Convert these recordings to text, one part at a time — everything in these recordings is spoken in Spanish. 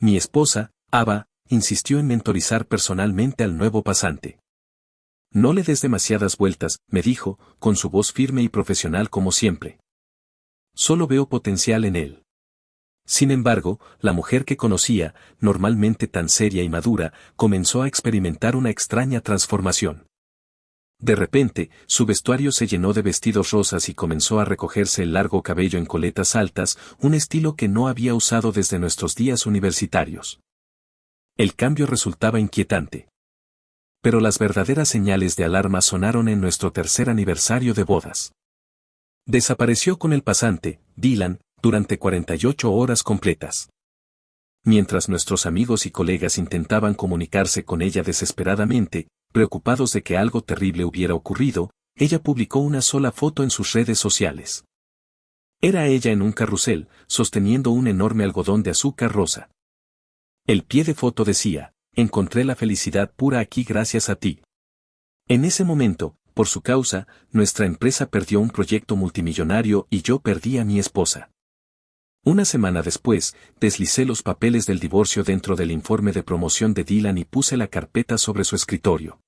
Mi esposa, Ava, insistió en mentorizar personalmente al nuevo pasante. No le des demasiadas vueltas, me dijo, con su voz firme y profesional como siempre. Solo veo potencial en él. Sin embargo, la mujer que conocía, normalmente tan seria y madura, comenzó a experimentar una extraña transformación. De repente, su vestuario se llenó de vestidos rosas y comenzó a recogerse el largo cabello en coletas altas, un estilo que no había usado desde nuestros días universitarios. El cambio resultaba inquietante. Pero las verdaderas señales de alarma sonaron en nuestro tercer aniversario de bodas. Desapareció con el pasante, Dylan, durante 48 horas completas. Mientras nuestros amigos y colegas intentaban comunicarse con ella desesperadamente, preocupados de que algo terrible hubiera ocurrido, ella publicó una sola foto en sus redes sociales. Era ella en un carrusel, sosteniendo un enorme algodón de azúcar rosa. El pie de foto decía: encontré la felicidad pura aquí gracias a ti. En ese momento, por su causa, nuestra empresa perdió un proyecto multimillonario y yo perdí a mi esposa. Una semana después, deslicé los papeles del divorcio dentro del informe de promoción de Dylan y puse la carpeta sobre su escritorio.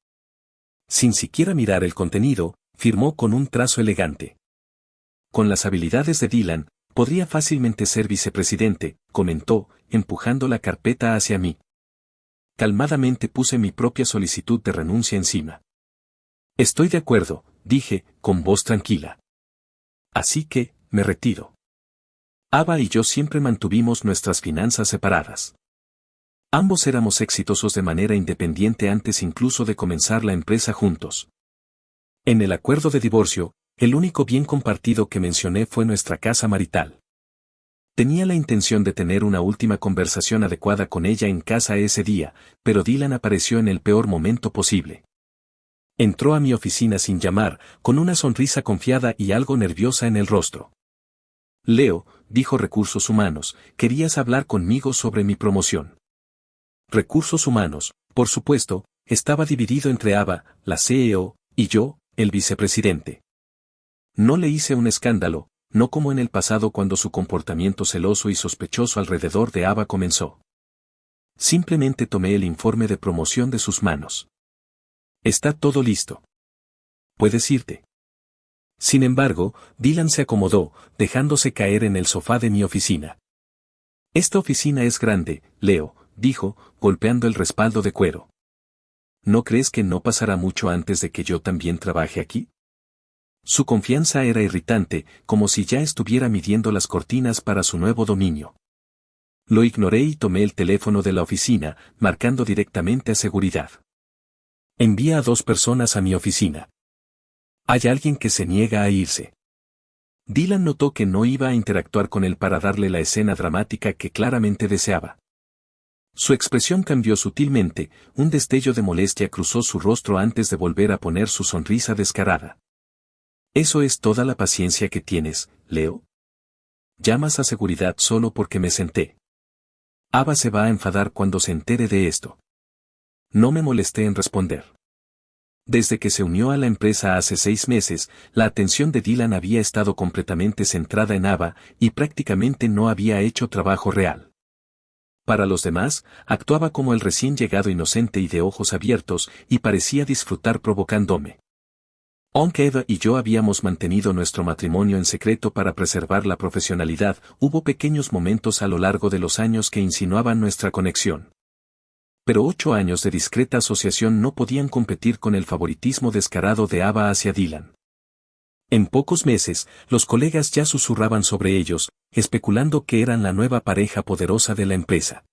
Sin siquiera mirar el contenido, firmó con un trazo elegante. Con las habilidades de Dylan, podría fácilmente ser vicepresidente, comentó, empujando la carpeta hacia mí. Calmadamente puse mi propia solicitud de renuncia encima. Estoy de acuerdo, dije, con voz tranquila. Así que, me retiro. Ava y yo siempre mantuvimos nuestras finanzas separadas. Ambos éramos exitosos de manera independiente antes incluso de comenzar la empresa juntos. En el acuerdo de divorcio, el único bien compartido que mencioné fue nuestra casa marital. Tenía la intención de tener una última conversación adecuada con ella en casa ese día, pero Dylan apareció en el peor momento posible. Entró a mi oficina sin llamar, con una sonrisa confiada y algo nerviosa en el rostro. Leo, dijo Recursos Humanos, querías hablar conmigo sobre mi promoción. Recursos Humanos, por supuesto, estaba dividido entre Ava, la CEO, y yo, el vicepresidente. No le hice un escándalo, no como en el pasado cuando su comportamiento celoso y sospechoso alrededor de Ava comenzó. Simplemente tomé el informe de promoción de sus manos. Está todo listo. Puedes irte. Sin embargo, Dylan se acomodó, dejándose caer en el sofá de mi oficina. Esta oficina es grande, Leo, dijo, golpeando el respaldo de cuero. ¿No crees que no pasará mucho antes de que yo también trabaje aquí? Su confianza era irritante, como si ya estuviera midiendo las cortinas para su nuevo dominio. Lo ignoré y tomé el teléfono de la oficina, marcando directamente a seguridad. Envía a 2 personas a mi oficina. Hay alguien que se niega a irse. Dylan notó que no iba a interactuar con él para darle la escena dramática que claramente deseaba. Su expresión cambió sutilmente, un destello de molestia cruzó su rostro antes de volver a poner su sonrisa descarada. ¿Eso es toda la paciencia que tienes, Leo? ¿Llamas a seguridad solo porque me senté? Ava se va a enfadar cuando se entere de esto. No me molesté en responder. Desde que se unió a la empresa hace 6 meses, la atención de Dylan había estado completamente centrada en Ava y prácticamente no había hecho trabajo real. Para los demás, actuaba como el recién llegado inocente y de ojos abiertos, y parecía disfrutar provocándome. Aunque Eva y yo habíamos mantenido nuestro matrimonio en secreto para preservar la profesionalidad, hubo pequeños momentos a lo largo de los años que insinuaban nuestra conexión. Pero 8 años de discreta asociación no podían competir con el favoritismo descarado de Ava hacia Dylan. En pocos meses, los colegas ya susurraban sobre ellos, especulando que eran la nueva pareja poderosa de la empresa.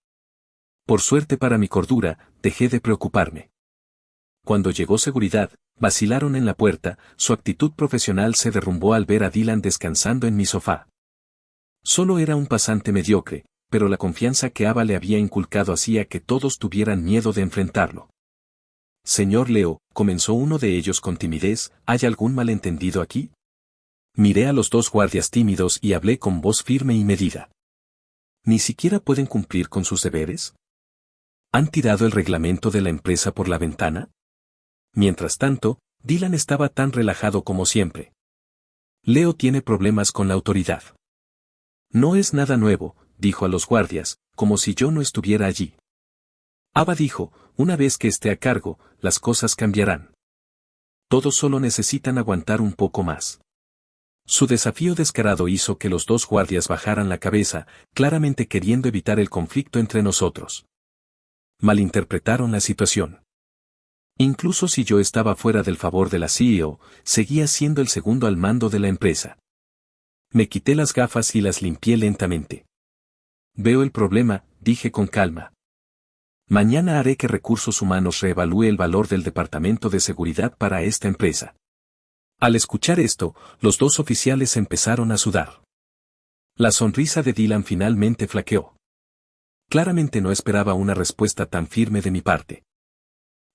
Por suerte para mi cordura, dejé de preocuparme. Cuando llegó seguridad, vacilaron en la puerta, su actitud profesional se derrumbó al ver a Dylan descansando en mi sofá. Solo era un pasante mediocre, pero la confianza que Ava le había inculcado hacía que todos tuvieran miedo de enfrentarlo. Señor Leo, comenzó uno de ellos con timidez, ¿hay algún malentendido aquí? Miré a los 2 guardias tímidos y hablé con voz firme y medida. ¿Ni siquiera pueden cumplir con sus deberes? ¿Han tirado el reglamento de la empresa por la ventana? Mientras tanto, Dylan estaba tan relajado como siempre. Leo tiene problemas con la autoridad. No es nada nuevo, dijo a los guardias, como si yo no estuviera allí. Ava dijo, una vez que esté a cargo, las cosas cambiarán. Todos solo necesitan aguantar un poco más. Su desafío descarado hizo que los dos guardias bajaran la cabeza, claramente queriendo evitar el conflicto entre nosotros. Malinterpretaron la situación. Incluso si yo estaba fuera del favor de la CEO, seguía siendo el segundo al mando de la empresa. Me quité las gafas y las limpié lentamente. Veo el problema, dije con calma. Mañana haré que Recursos Humanos reevalúe el valor del Departamento de Seguridad para esta empresa. Al escuchar esto, los dos oficiales empezaron a sudar. La sonrisa de Dylan finalmente flaqueó. Claramente no esperaba una respuesta tan firme de mi parte.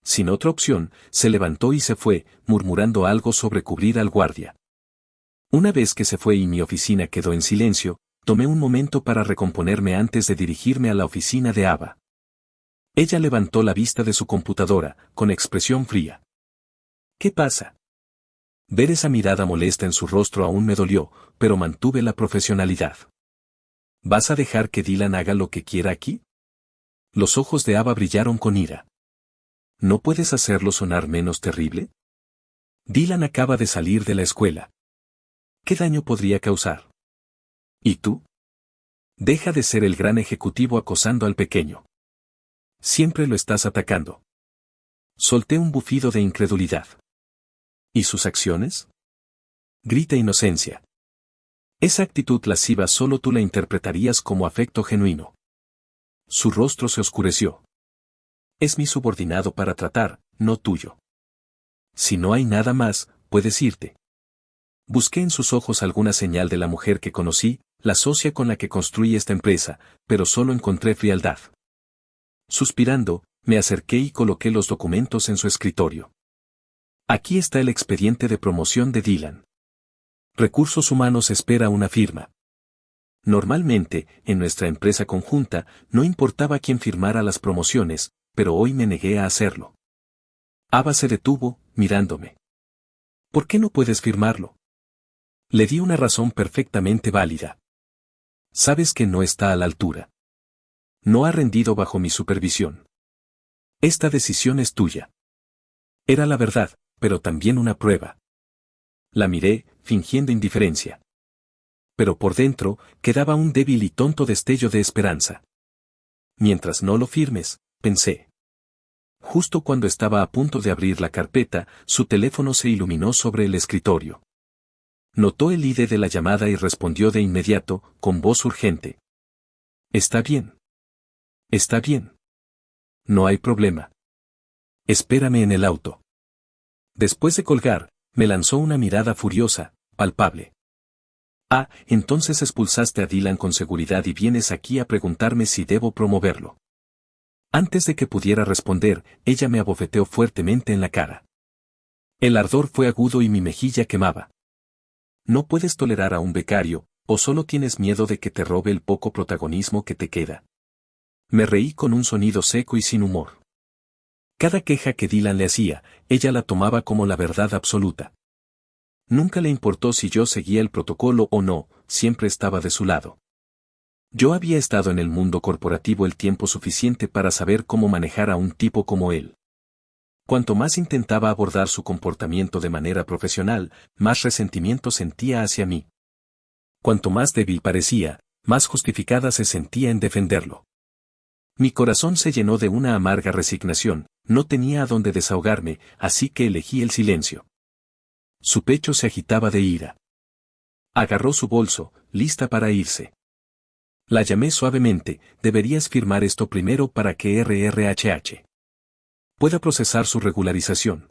Sin otra opción, se levantó y se fue, murmurando algo sobre cubrir al guardia. Una vez que se fue y mi oficina quedó en silencio, tomé un momento para recomponerme antes de dirigirme a la oficina de Ava. Ella levantó la vista de su computadora, con expresión fría. ¿Qué pasa? Ver esa mirada molesta en su rostro aún me dolió, pero mantuve la profesionalidad. ¿Vas a dejar que Dylan haga lo que quiera aquí? Los ojos de Ava brillaron con ira. ¿No puedes hacerlo sonar menos terrible? Dylan acaba de salir de la escuela. ¿Qué daño podría causar? ¿Y tú? Deja de ser el gran ejecutivo acosando al pequeño. Siempre lo estás atacando. Solté un bufido de incredulidad. ¿Y sus acciones? Grita inocencia. Esa actitud lasciva solo tú la interpretarías como afecto genuino. Su rostro se oscureció. Es mi subordinado para tratar, no tuyo. Si no hay nada más, puedes irte. Busqué en sus ojos alguna señal de la mujer que conocí, la socia con la que construí esta empresa, pero solo encontré frialdad. Suspirando, me acerqué y coloqué los documentos en su escritorio. Aquí está el expediente de promoción de Dylan. Recursos Humanos espera una firma. Normalmente, en nuestra empresa conjunta, no importaba quién firmara las promociones, pero hoy me negué a hacerlo. Ava se detuvo, mirándome. ¿Por qué no puedes firmarlo? Le di una razón perfectamente válida. Sabes que no está a la altura. No ha rendido bajo mi supervisión. Esta decisión es tuya. Era la verdad, pero también una prueba. La miré, fingiendo indiferencia. Pero por dentro, quedaba un débil y tonto destello de esperanza. Mientras no lo firmes, pensé. Justo cuando estaba a punto de abrir la carpeta, su teléfono se iluminó sobre el escritorio. Notó el ID de la llamada y respondió de inmediato, con voz urgente. Está bien. Está bien. No hay problema. Espérame en el auto. Después de colgar, me lanzó una mirada furiosa, palpable. Ah, entonces expulsaste a Dylan con seguridad y vienes aquí a preguntarme si debo promoverlo. Antes de que pudiera responder, ella me abofeteó fuertemente en la cara. El ardor fue agudo y mi mejilla quemaba. No puedes tolerar a un becario, o solo tienes miedo de que te robe el poco protagonismo que te queda. Me reí con un sonido seco y sin humor. Cada queja que Dylan le hacía, ella la tomaba como la verdad absoluta. Nunca le importó si yo seguía el protocolo o no, siempre estaba de su lado. Yo había estado en el mundo corporativo el tiempo suficiente para saber cómo manejar a un tipo como él. Cuanto más intentaba abordar su comportamiento de manera profesional, más resentimiento sentía hacia mí. Cuanto más débil parecía, más justificada se sentía en defenderlo. Mi corazón se llenó de una amarga resignación, no tenía a dónde desahogarme, así que elegí el silencio. Su pecho se agitaba de ira. Agarró su bolso, lista para irse. La llamé suavemente, deberías firmar esto primero para que RRHH pueda procesar su regularización.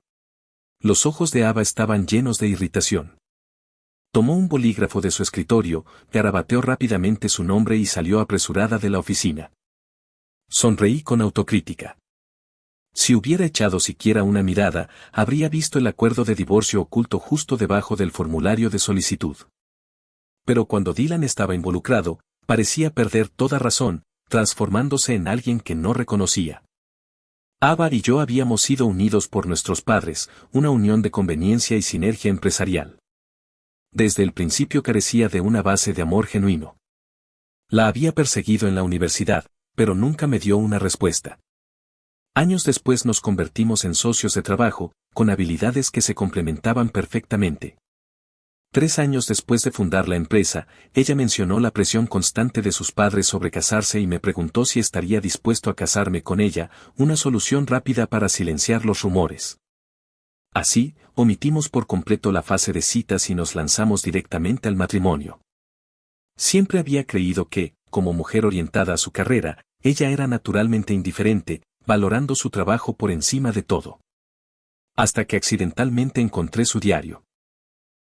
Los ojos de Ava estaban llenos de irritación. Tomó un bolígrafo de su escritorio, garabateó rápidamente su nombre y salió apresurada de la oficina. Sonreí con autocrítica. Si hubiera echado siquiera una mirada, habría visto el acuerdo de divorcio oculto justo debajo del formulario de solicitud. Pero cuando Dylan estaba involucrado, parecía perder toda razón, transformándose en alguien que no reconocía. Ava y yo habíamos sido unidos por nuestros padres, una unión de conveniencia y sinergia empresarial. Desde el principio carecía de una base de amor genuino. La había perseguido en la universidad, pero nunca me dio una respuesta. Años después nos convertimos en socios de trabajo, con habilidades que se complementaban perfectamente. 3 años después de fundar la empresa, ella mencionó la presión constante de sus padres sobre casarse y me preguntó si estaría dispuesto a casarme con ella, una solución rápida para silenciar los rumores. Así, omitimos por completo la fase de citas y nos lanzamos directamente al matrimonio. Siempre había creído que, como mujer orientada a su carrera, ella era naturalmente indiferente, valorando su trabajo por encima de todo. Hasta que accidentalmente encontré su diario.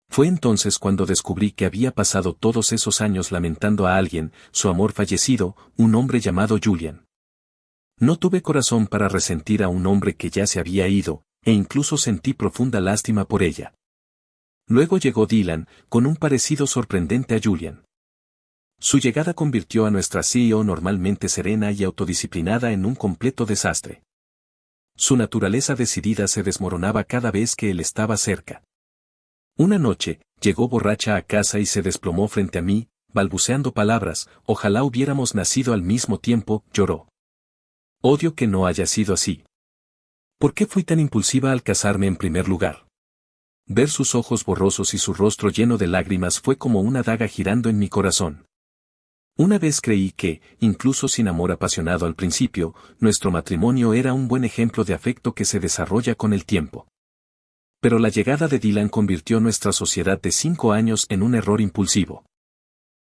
Fue entonces cuando descubrí que había pasado todos esos años lamentando a alguien, su amor fallecido, un hombre llamado Julian. No tuve corazón para resentir a un hombre que ya se había ido, e incluso sentí profunda lástima por ella. Luego llegó Dylan, con un parecido sorprendente a Julian. Su llegada convirtió a nuestra CEO normalmente serena y autodisciplinada en un completo desastre. Su naturaleza decidida se desmoronaba cada vez que él estaba cerca. Una noche, llegó borracha a casa y se desplomó frente a mí, balbuceando palabras, ojalá hubiéramos nacido al mismo tiempo, lloró. Odio que no haya sido así. ¿Por qué fui tan impulsiva al casarme en primer lugar? Ver sus ojos borrosos y su rostro lleno de lágrimas fue como una daga girando en mi corazón. Una vez creí que, incluso sin amor apasionado al principio, nuestro matrimonio era un buen ejemplo de afecto que se desarrolla con el tiempo. Pero la llegada de Dylan convirtió nuestra sociedad de 5 años en un error impulsivo.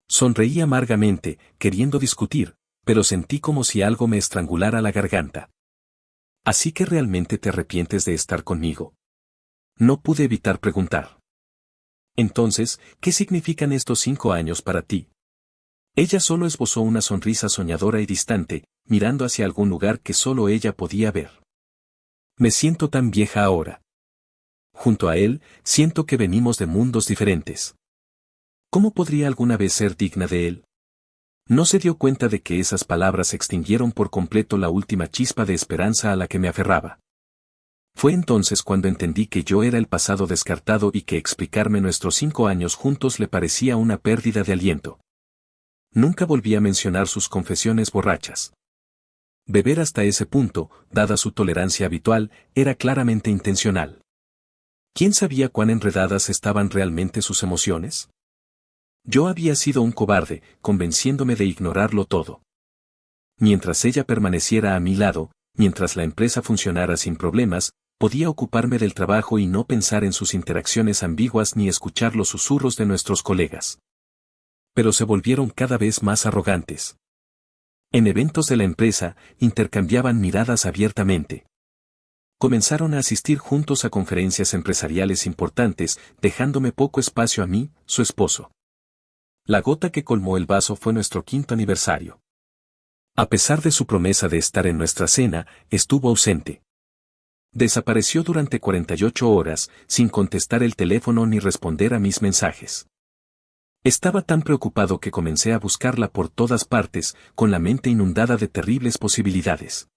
Sonreí amargamente, queriendo discutir, pero sentí como si algo me estrangulara la garganta. ¿Así que realmente te arrepientes de estar conmigo? No pude evitar preguntar. Entonces, ¿qué significan estos 5 años para ti? Ella solo esbozó una sonrisa soñadora y distante, mirando hacia algún lugar que solo ella podía ver. Me siento tan vieja ahora. Junto a él, siento que venimos de mundos diferentes. ¿Cómo podría alguna vez ser digna de él? No se dio cuenta de que esas palabras extinguieron por completo la última chispa de esperanza a la que me aferraba. Fue entonces cuando entendí que yo era el pasado descartado y que explicarme nuestros 5 años juntos le parecía una pérdida de aliento. Nunca volví a mencionar sus confesiones borrachas. Beber hasta ese punto, dada su tolerancia habitual, era claramente intencional. ¿Quién sabía cuán enredadas estaban realmente sus emociones? Yo había sido un cobarde, convenciéndome de ignorarlo todo. Mientras ella permaneciera a mi lado, mientras la empresa funcionara sin problemas, podía ocuparme del trabajo y no pensar en sus interacciones ambiguas ni escuchar los susurros de nuestros colegas. Pero se volvieron cada vez más arrogantes. En eventos de la empresa, intercambiaban miradas abiertamente. Comenzaron a asistir juntos a conferencias empresariales importantes, dejándome poco espacio a mí, su esposo. La gota que colmó el vaso fue nuestro 5º aniversario. A pesar de su promesa de estar en nuestra cena, estuvo ausente. Desapareció durante 48 horas, sin contestar el teléfono ni responder a mis mensajes. Estaba tan preocupado que comencé a buscarla por todas partes, con la mente inundada de terribles posibilidades.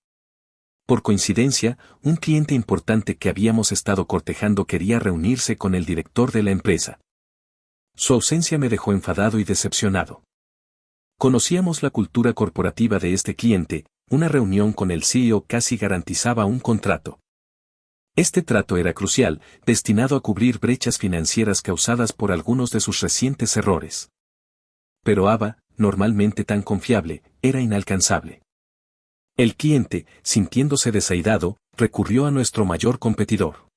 Por coincidencia, un cliente importante que habíamos estado cortejando quería reunirse con el director de la empresa. Su ausencia me dejó enfadado y decepcionado. Conocíamos la cultura corporativa de este cliente, una reunión con el CEO casi garantizaba un contrato. Este trato era crucial, destinado a cubrir brechas financieras causadas por algunos de sus recientes errores. Pero Ava, normalmente tan confiable, era inalcanzable. El cliente, sintiéndose desairado, recurrió a nuestro mayor competidor.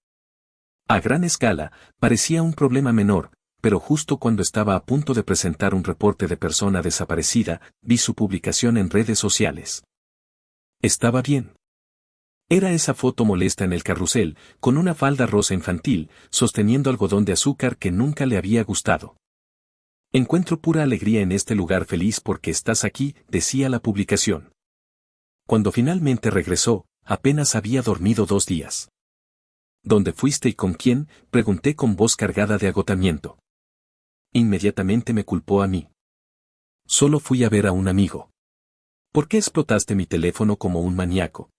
A gran escala, parecía un problema menor, pero justo cuando estaba a punto de presentar un reporte de persona desaparecida, vi su publicación en redes sociales. Estaba bien. Era esa foto molesta en el carrusel, con una falda rosa infantil, sosteniendo algodón de azúcar que nunca le había gustado. Encuentro pura alegría en este lugar feliz porque estás aquí, decía la publicación. Cuando finalmente regresó, apenas había dormido 2 días. ¿Dónde fuiste y con quién?, pregunté con voz cargada de agotamiento. Inmediatamente me culpó a mí. Solo fui a ver a un amigo. ¿Por qué explotaste mi teléfono como un maníaco?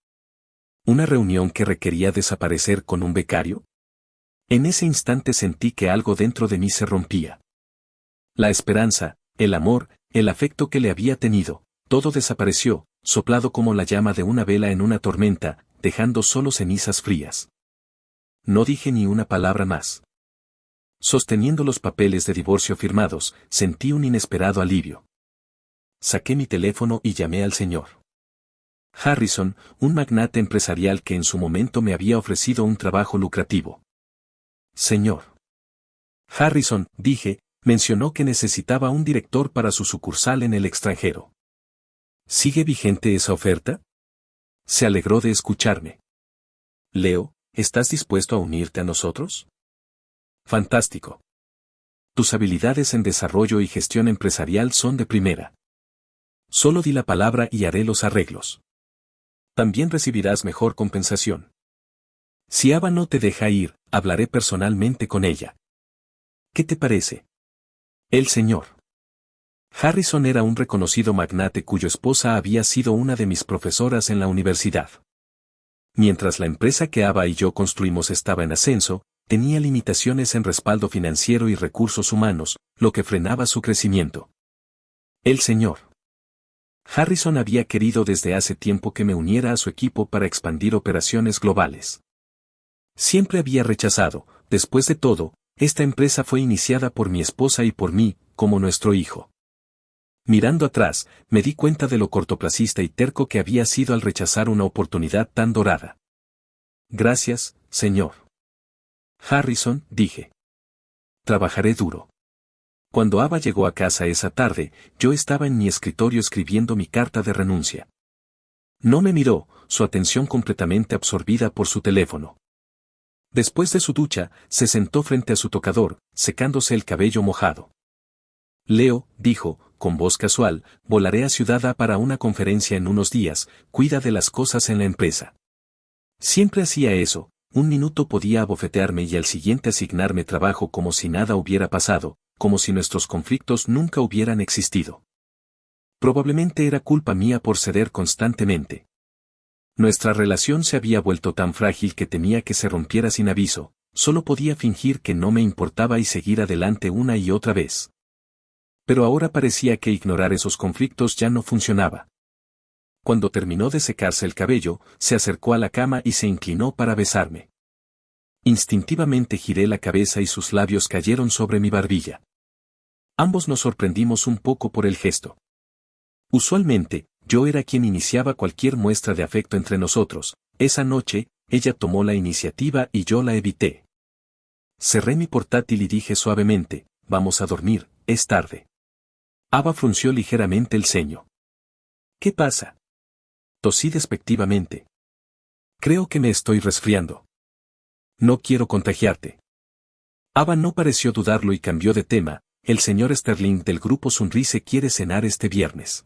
¿Una reunión que requería desaparecer con un becario? En ese instante sentí que algo dentro de mí se rompía. La esperanza, el amor, el afecto que le había tenido, Todo desapareció, soplado como la llama de una vela en una tormenta, dejando solo cenizas frías. No dije ni una palabra más. Sosteniendo los papeles de divorcio firmados, sentí un inesperado alivio. Saqué mi teléfono y llamé al señor Harrison, un magnate empresarial que en su momento me había ofrecido un trabajo lucrativo. Señor Harrison, dije, mencionó que necesitaba un director para su sucursal en el extranjero. ¿Sigue vigente esa oferta? Se alegró de escucharme. Leo, ¿estás dispuesto a unirte a nosotros? Fantástico. Tus habilidades en desarrollo y gestión empresarial son de primera. Solo di la palabra y haré los arreglos. También recibirás mejor compensación. Si Ava no te deja ir, hablaré personalmente con ella. ¿Qué te parece? El señor Harrison era un reconocido magnate cuya esposa había sido una de mis profesoras en la universidad. Mientras la empresa que Ava y yo construimos estaba en ascenso, tenía limitaciones en respaldo financiero y recursos humanos, lo que frenaba su crecimiento. El señor Harrison había querido desde hace tiempo que me uniera a su equipo para expandir operaciones globales. Siempre había rechazado, después de todo, esta empresa fue iniciada por mi esposa y por mí, como nuestro hijo. Mirando atrás, me di cuenta de lo cortoplacista y terco que había sido al rechazar una oportunidad tan dorada. Gracias, señor Harrison, dije. Trabajaré duro. Cuando Ava llegó a casa esa tarde, yo estaba en mi escritorio escribiendo mi carta de renuncia. No me miró, su atención completamente absorbida por su teléfono. Después de su ducha, se sentó frente a su tocador, secándose el cabello mojado. Leo, dijo, con voz casual, volaré a Ciudad A para una conferencia en unos días, cuida de las cosas en la empresa. Siempre hacía eso, un minuto podía abofetearme y al siguiente asignarme trabajo como si nada hubiera pasado, como si nuestros conflictos nunca hubieran existido. Probablemente era culpa mía por ceder constantemente. Nuestra relación se había vuelto tan frágil que temía que se rompiera sin aviso, solo podía fingir que no me importaba y seguir adelante una y otra vez. Pero ahora parecía que ignorar esos conflictos ya no funcionaba. Cuando terminó de secarse el cabello, se acercó a la cama y se inclinó para besarme. Instintivamente giré la cabeza y sus labios cayeron sobre mi barbilla. Ambos nos sorprendimos un poco por el gesto. Usualmente, yo era quien iniciaba cualquier muestra de afecto entre nosotros. Esa noche, ella tomó la iniciativa y yo la evité. Cerré mi portátil y dije suavemente, vamos a dormir, es tarde. Ava frunció ligeramente el ceño. ¿Qué pasa? Tosí despectivamente. Creo que me estoy resfriando. No quiero contagiarte. Ava no pareció dudarlo y cambió de tema. El señor Sterling del grupo Sunrise quiere cenar este viernes.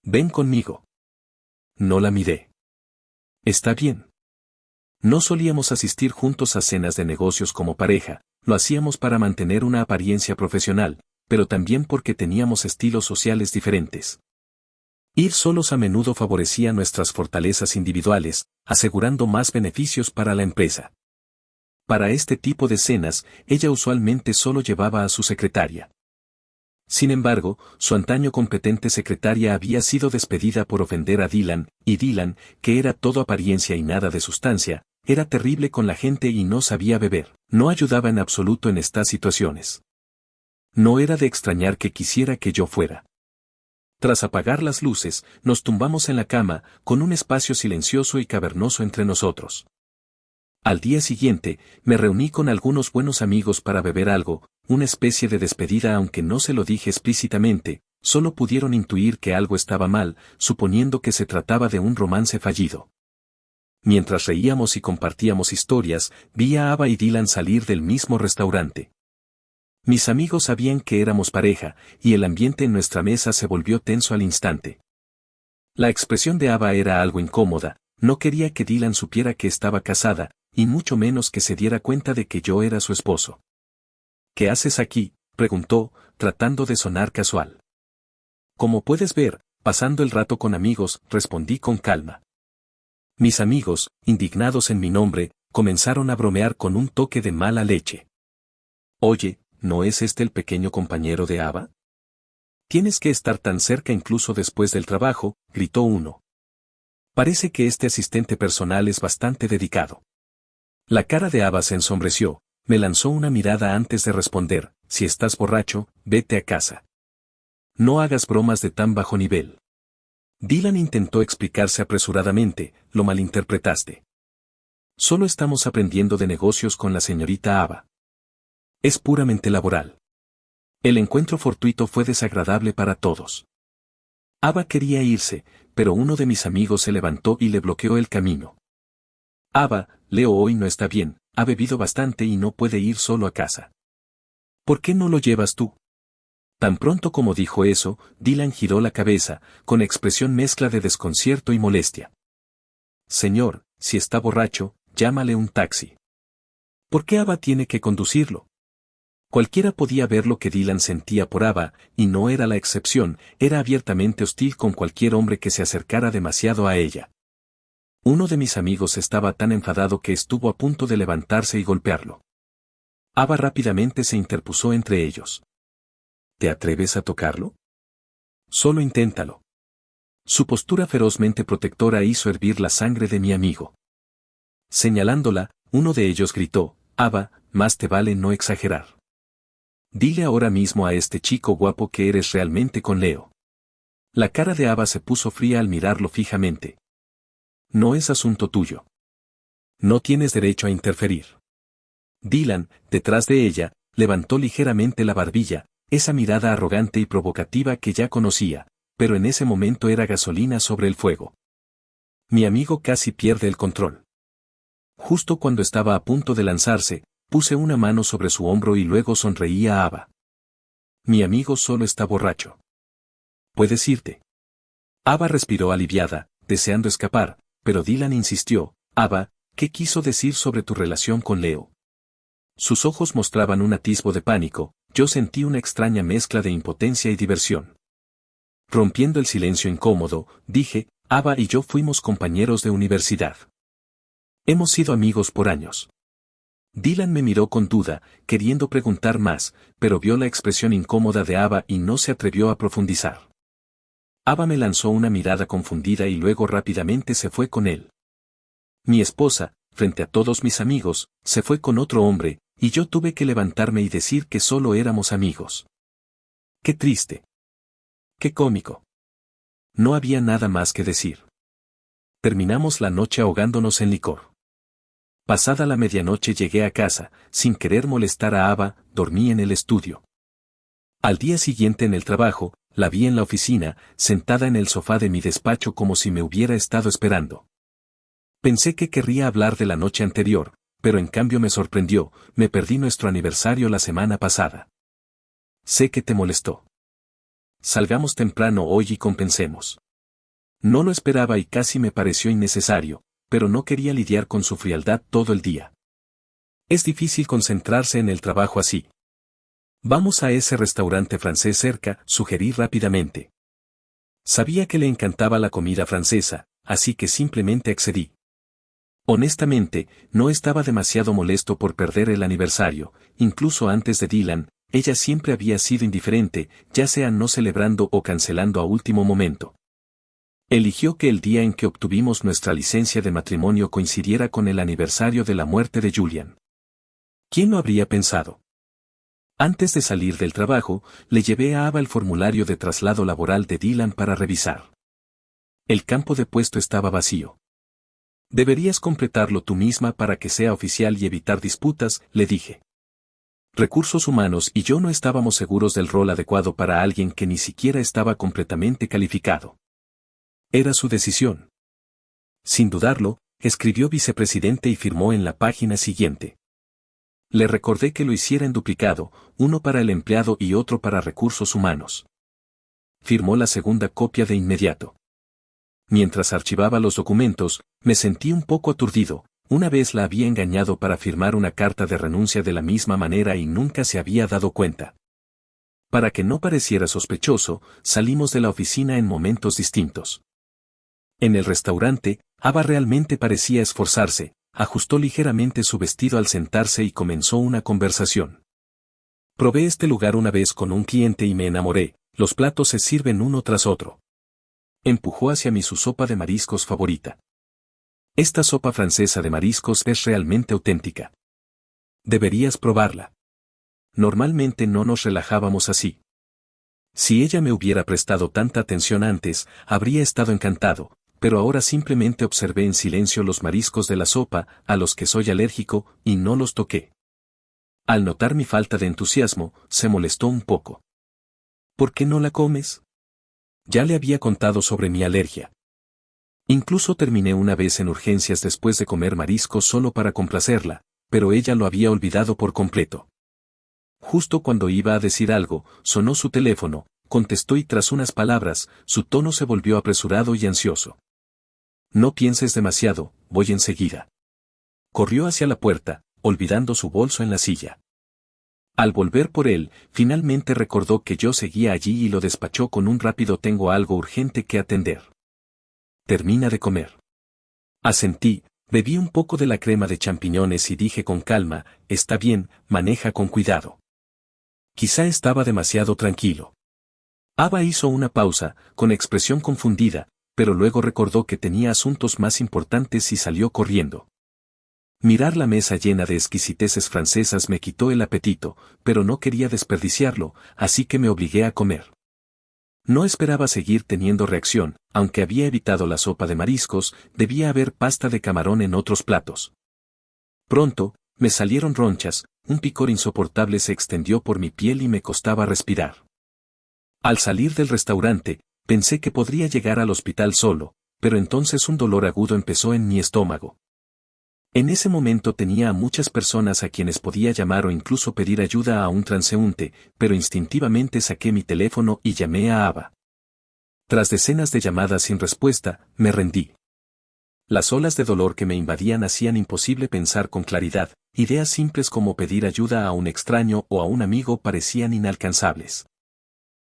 Ven conmigo. No la miré. Está bien. No solíamos asistir juntos a cenas de negocios como pareja, lo hacíamos para mantener una apariencia profesional, pero también porque teníamos estilos sociales diferentes. Ir solos a menudo favorecía nuestras fortalezas individuales, asegurando más beneficios para la empresa. Para este tipo de cenas, ella usualmente solo llevaba a su secretaria. Sin embargo, su antaño competente secretaria había sido despedida por ofender a Dylan, y Dylan, que era todo apariencia y nada de sustancia, era terrible con la gente y no sabía beber. No ayudaba en absoluto en estas situaciones. No era de extrañar que quisiera que yo fuera. Tras apagar las luces, nos tumbamos en la cama, con un espacio silencioso y cavernoso entre nosotros. Al día siguiente, me reuní con algunos buenos amigos para beber algo, una especie de despedida aunque no se lo dije explícitamente, solo pudieron intuir que algo estaba mal, suponiendo que se trataba de un romance fallido. Mientras reíamos y compartíamos historias, vi a Ava y Dylan salir del mismo restaurante. Mis amigos sabían que éramos pareja, y el ambiente en nuestra mesa se volvió tenso al instante. La expresión de Ava era algo incómoda, no quería que Dylan supiera que estaba casada, y mucho menos que se diera cuenta de que yo era su esposo. ¿Qué haces aquí?, preguntó, tratando de sonar casual. Como puedes ver, pasando el rato con amigos, respondí con calma. Mis amigos, indignados en mi nombre, comenzaron a bromear con un toque de mala leche. Oye, ¿no es este el pequeño compañero de Ava? Tienes que estar tan cerca incluso después del trabajo, gritó uno. Parece que este asistente personal es bastante dedicado. La cara de Ava se ensombreció, me lanzó una mirada antes de responder, si estás borracho, vete a casa. No hagas bromas de tan bajo nivel. Dylan intentó explicarse apresuradamente, lo malinterpretaste. Solo estamos aprendiendo de negocios con la señorita Ava. Es puramente laboral. El encuentro fortuito fue desagradable para todos. Ava quería irse, pero uno de mis amigos se levantó y le bloqueó el camino. Ava, Leo hoy no está bien, ha bebido bastante y no puede ir solo a casa. ¿Por qué no lo llevas tú? Tan pronto como dijo eso, Dylan giró la cabeza, con expresión mezcla de desconcierto y molestia. Señor, si está borracho, llámale un taxi. ¿Por qué Ava tiene que conducirlo? Cualquiera podía ver lo que Dylan sentía por Ava, y no era la excepción, era abiertamente hostil con cualquier hombre que se acercara demasiado a ella. Uno de mis amigos estaba tan enfadado que estuvo a punto de levantarse y golpearlo. Ava rápidamente se interpuso entre ellos. ¿Te atreves a tocarlo? Solo inténtalo. Su postura ferozmente protectora hizo hervir la sangre de mi amigo. Señalándola, uno de ellos gritó, Ava, más te vale no exagerar. Dile ahora mismo a este chico guapo que eres realmente con Leo. La cara de Ava se puso fría al mirarlo fijamente. No es asunto tuyo. No tienes derecho a interferir. Dylan, detrás de ella, levantó ligeramente la barbilla, esa mirada arrogante y provocativa que ya conocía, pero en ese momento era gasolina sobre el fuego. Mi amigo casi pierde el control. Justo cuando estaba a punto de lanzarse, puse una mano sobre su hombro y luego sonreí a Ava. Mi amigo solo está borracho. Puedes irte. Ava respiró aliviada, deseando escapar, pero Dylan insistió, Ava, ¿qué quiso decir sobre tu relación con Leo? Sus ojos mostraban un atisbo de pánico, yo sentí una extraña mezcla de impotencia y diversión. Rompiendo el silencio incómodo, dije, Ava y yo fuimos compañeros de universidad. Hemos sido amigos por años. Dylan me miró con duda, queriendo preguntar más, pero vio la expresión incómoda de Ava y no se atrevió a profundizar. Ava me lanzó una mirada confundida y luego rápidamente se fue con él. Mi esposa, frente a todos mis amigos, se fue con otro hombre, y yo tuve que levantarme y decir que solo éramos amigos. Qué triste. Qué cómico. No había nada más que decir. Terminamos la noche ahogándonos en licor. Pasada la medianoche llegué a casa, sin querer molestar a Ava, dormí en el estudio. Al día siguiente en el trabajo, la vi en la oficina, sentada en el sofá de mi despacho como si me hubiera estado esperando. Pensé que querría hablar de la noche anterior, pero en cambio me sorprendió, me perdí nuestro aniversario la semana pasada. Sé que te molestó. Salgamos temprano hoy y compensemos. No lo esperaba y casi me pareció innecesario, pero no quería lidiar con su frialdad todo el día. Es difícil concentrarse en el trabajo así. Vamos a ese restaurante francés cerca, sugerí rápidamente. Sabía que le encantaba la comida francesa, así que simplemente accedí. Honestamente, no estaba demasiado molesto por perder el aniversario, incluso antes de Dylan, ella siempre había sido indiferente, ya sea no celebrando o cancelando a último momento. Eligió que el día en que obtuvimos nuestra licencia de matrimonio coincidiera con el aniversario de la muerte de Julian. ¿Quién lo habría pensado? Antes de salir del trabajo, le llevé a Ava el formulario de traslado laboral de Dylan para revisar. El campo de puesto estaba vacío. Deberías completarlo tú misma para que sea oficial y evitar disputas, le dije. Recursos Humanos y yo no estábamos seguros del rol adecuado para alguien que ni siquiera estaba completamente calificado. Era su decisión. Sin dudarlo, escribió vicepresidente y firmó en la página siguiente. Le recordé que lo hiciera en duplicado, uno para el empleado y otro para Recursos Humanos. Firmó la segunda copia de inmediato. Mientras archivaba los documentos, me sentí un poco aturdido, una vez la había engañado para firmar una carta de renuncia de la misma manera y nunca se había dado cuenta. Para que no pareciera sospechoso, salimos de la oficina en momentos distintos. En el restaurante, Ava realmente parecía esforzarse, ajustó ligeramente su vestido al sentarse y comenzó una conversación. Probé este lugar una vez con un cliente y me enamoré, Los platos se sirven uno tras otro. Empujó hacia mí su sopa de mariscos favorita. Esta sopa francesa de mariscos es realmente auténtica. Deberías probarla. Normalmente no nos relajábamos así. Si ella me hubiera prestado tanta atención antes, habría estado encantado, pero ahora simplemente observé en silencio los mariscos de la sopa, a los que soy alérgico, y no los toqué. Al notar mi falta de entusiasmo, se molestó un poco. ¿Por qué no la comes? Ya le había contado sobre mi alergia. Incluso terminé una vez en urgencias después de comer mariscos solo para complacerla, pero ella lo había olvidado por completo. Justo cuando iba a decir algo, sonó su teléfono, contestó y tras unas palabras, su tono se volvió apresurado y ansioso. No pienses demasiado, voy enseguida. Corrió hacia la puerta, olvidando su bolso en la silla. Al volver por él, finalmente recordó que yo seguía allí y lo despachó con un rápido tengo algo urgente que atender. Termina de comer. Asentí, bebí un poco de la crema de champiñones y dije con calma, está bien, maneja con cuidado. Quizá estaba demasiado tranquilo. Ava hizo una pausa, con expresión confundida, pero luego recordó que tenía asuntos más importantes y salió corriendo. Mirar la mesa llena de exquisiteces francesas me quitó el apetito, pero no quería desperdiciarlo, así que me obligué a comer. No esperaba seguir teniendo reacción, aunque había evitado la sopa de mariscos, debía haber pasta de camarón en otros platos. Pronto, me salieron ronchas, un picor insoportable se extendió por mi piel y me costaba respirar. Al salir del restaurante, pensé que podría llegar al hospital solo, pero entonces un dolor agudo empezó en mi estómago. En ese momento tenía a muchas personas a quienes podía llamar o incluso pedir ayuda a un transeúnte, pero instintivamente saqué mi teléfono y llamé a Ava. Tras decenas de llamadas sin respuesta, me rendí. Las olas de dolor que me invadían hacían imposible pensar con claridad, ideas simples como pedir ayuda a un extraño o a un amigo parecían inalcanzables.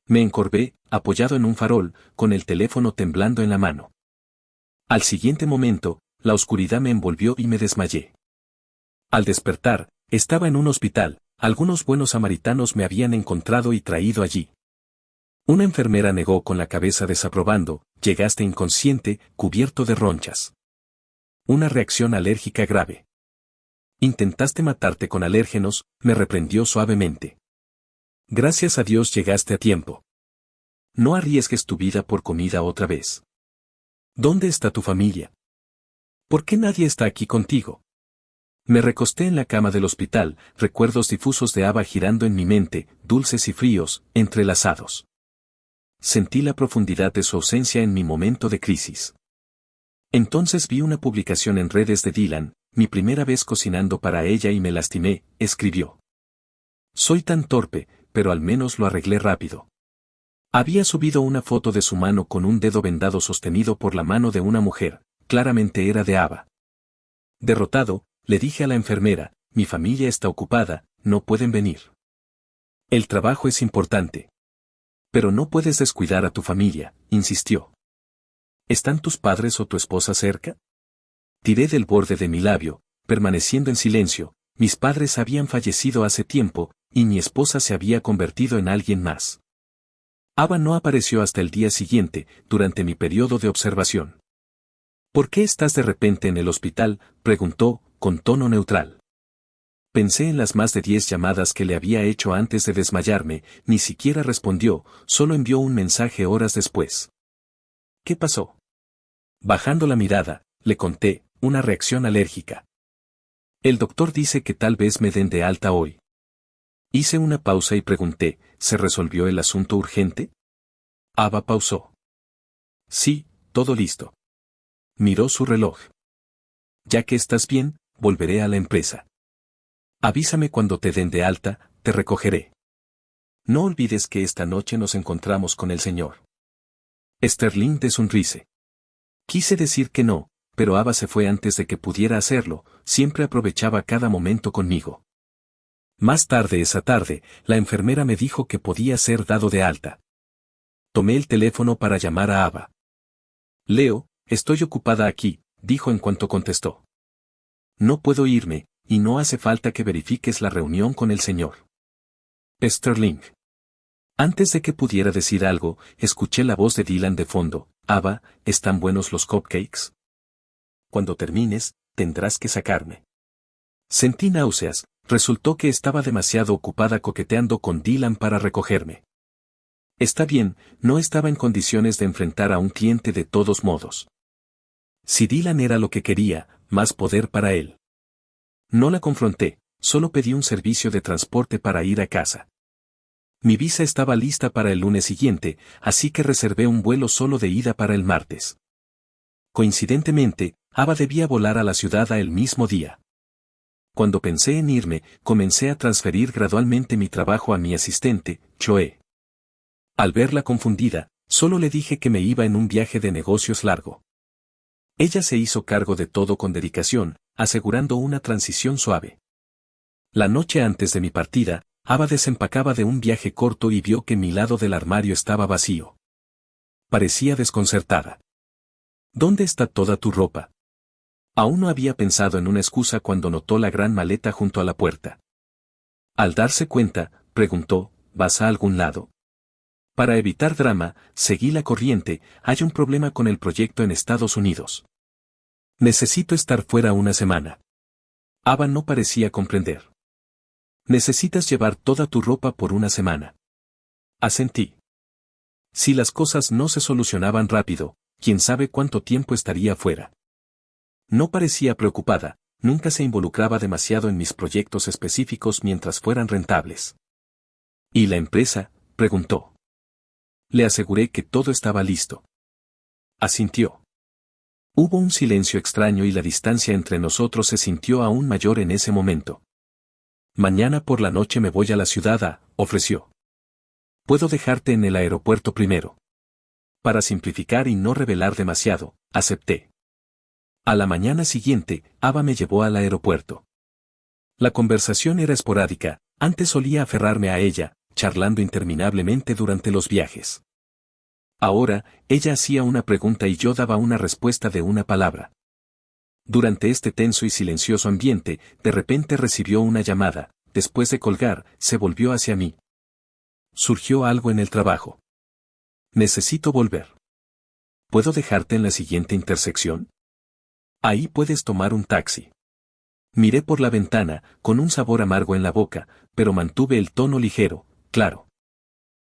Me encorvé, apoyado en un farol, con el teléfono temblando en la mano. Al siguiente momento, la oscuridad me envolvió y me desmayé. Al despertar, estaba en un hospital, algunos buenos samaritanos me habían encontrado y traído allí. Una enfermera negó con la cabeza desaprobando, llegaste inconsciente, cubierto de ronchas. Una reacción alérgica grave. Intentaste matarte con alérgenos, me reprendió suavemente. Gracias a Dios llegaste a tiempo. No arriesgues tu vida por comida otra vez. ¿Dónde está tu familia? ¿Por qué nadie está aquí contigo? Me recosté en la cama del hospital, recuerdos difusos de Ava girando en mi mente, dulces y fríos, entrelazados. Sentí la profundidad de su ausencia en mi momento de crisis. Entonces vi una publicación en redes de Dylan, mi primera vez cocinando para ella y me lastimé, escribió. Soy tan torpe, pero al menos lo arreglé rápido. Había subido una foto de su mano con un dedo vendado sostenido por la mano de una mujer, claramente era de Ava. Derrotado, le dije a la enfermera, mi familia está ocupada, no pueden venir. El trabajo es importante. Pero no puedes descuidar a tu familia, insistió. ¿Están tus padres o tu esposa cerca? Tiré del borde de mi labio, permaneciendo en silencio, mis padres habían fallecido hace tiempo, y mi esposa se había convertido en alguien más. Ava no apareció hasta el día siguiente, durante mi periodo de observación. ¿Por qué estás de repente en el hospital?, preguntó, con tono neutral. Pensé en las más de 10 llamadas que le había hecho antes de desmayarme, ni siquiera respondió, solo envió un mensaje horas después. ¿Qué pasó? Bajando la mirada, le conté, una reacción alérgica. El doctor dice que tal vez me den de alta hoy. Hice una pausa y pregunté, ¿se resolvió el asunto urgente? Ava pausó. Sí, todo listo. Miró su reloj. Ya que estás bien, volveré a la empresa. Avísame cuando te den de alta, te recogeré. No olvides que esta noche nos encontramos con el señor. Sterling te sonríe. Quise decir que no, pero Ava se fue antes de que pudiera hacerlo, siempre aprovechaba cada momento conmigo. Más tarde esa tarde, la enfermera me dijo que podía ser dado de alta. Tomé el teléfono para llamar a Ava. Leo, estoy ocupada aquí, dijo en cuanto contestó. No puedo irme, y no hace falta que verifiques la reunión con el señor Sterling. Antes de que pudiera decir algo, escuché la voz de Dylan de fondo. Ava, ¿están buenos los cupcakes? Cuando termines, tendrás que sacarme. Sentí náuseas, resultó que estaba demasiado ocupada coqueteando con Dylan para recogerme. Está bien, no estaba en condiciones de enfrentar a un cliente de todos modos. Si Dylan era lo que quería, más poder para él. No la confronté, solo pedí un servicio de transporte para ir a casa. Mi visa estaba lista para el lunes siguiente, así que reservé un vuelo solo de ida para el martes. Coincidentemente, Ava debía volar a la ciudad el mismo día. Cuando pensé en irme, comencé a transferir gradualmente mi trabajo a mi asistente, Choe. Al verla confundida, solo le dije que me iba en un viaje de negocios largo. Ella se hizo cargo de todo con dedicación, asegurando una transición suave. La noche antes de mi partida, Ava desempacaba de un viaje corto y vio que mi lado del armario estaba vacío. Parecía desconcertada. ¿Dónde está toda tu ropa? Aún no había pensado en una excusa cuando notó la gran maleta junto a la puerta. Al darse cuenta, preguntó, ¿vas a algún lado? Para evitar drama, seguí la corriente, hay un problema con el proyecto en Estados Unidos. Necesito estar fuera una semana. Ava no parecía comprender. Necesitas llevar toda tu ropa por una semana. Asentí. Si las cosas no se solucionaban rápido, quién sabe cuánto tiempo estaría fuera. No parecía preocupada, nunca se involucraba demasiado en mis proyectos específicos mientras fueran rentables. ¿Y la empresa?, preguntó. Le aseguré que todo estaba listo. Asintió. Hubo un silencio extraño y la distancia entre nosotros se sintió aún mayor en ese momento. Mañana por la noche me voy a la ciudad, ofreció. Puedo dejarte en el aeropuerto primero. Para simplificar y no revelar demasiado, acepté. A la mañana siguiente, Ava me llevó al aeropuerto. La conversación era esporádica, antes solía aferrarme a ella, charlando interminablemente durante los viajes. Ahora, ella hacía una pregunta y yo daba una respuesta de una palabra. Durante este tenso y silencioso ambiente, de repente recibió una llamada, después de colgar, se volvió hacia mí. Surgió algo en el trabajo. Necesito volver. ¿Puedo dejarte en la siguiente intersección? Ahí puedes tomar un taxi. Miré por la ventana, con un sabor amargo en la boca, pero mantuve el tono ligero, claro.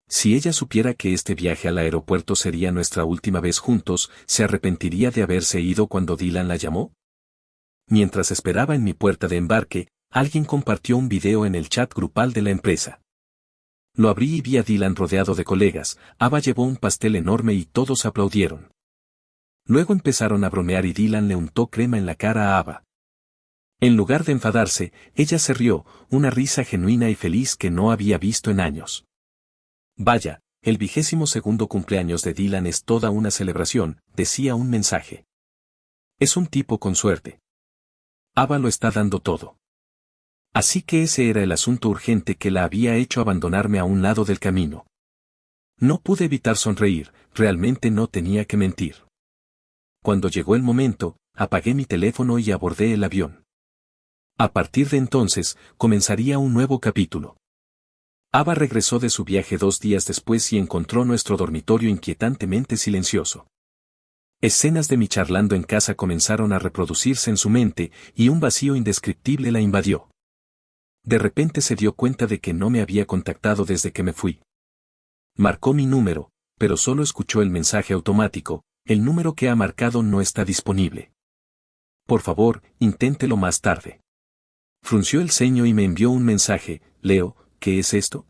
Si ella supiera que este viaje al aeropuerto sería nuestra última vez juntos, ¿se arrepentiría de haberse ido cuando Dylan la llamó? Mientras esperaba en mi puerta de embarque, alguien compartió un video en el chat grupal de la empresa. Lo abrí y vi a Dylan rodeado de colegas, Ava llevó un pastel enorme y todos aplaudieron. Luego empezaron a bromear y Dylan le untó crema en la cara a Ava. En lugar de enfadarse, ella se rió, una risa genuina y feliz que no había visto en años. Vaya, el 22º cumpleaños de Dylan es toda una celebración, decía un mensaje. Es un tipo con suerte. Ava lo está dando todo. Así que ese era el asunto urgente que la había hecho abandonarme a un lado del camino. No pude evitar sonreír, realmente no tenía que mentir. Cuando llegó el momento, apagué mi teléfono y abordé el avión. A partir de entonces, comenzaría un nuevo capítulo. Ava regresó de su viaje 2 días después y encontró nuestro dormitorio inquietantemente silencioso. Escenas de mí charlando en casa comenzaron a reproducirse en su mente, y un vacío indescriptible la invadió. De repente se dio cuenta de que no me había contactado desde que me fui. Marcó mi número, pero solo escuchó el mensaje automático, el número que ha marcado no está disponible. Por favor, inténtelo más tarde. Frunció el ceño y me envió un mensaje, Leo, ¿qué es esto?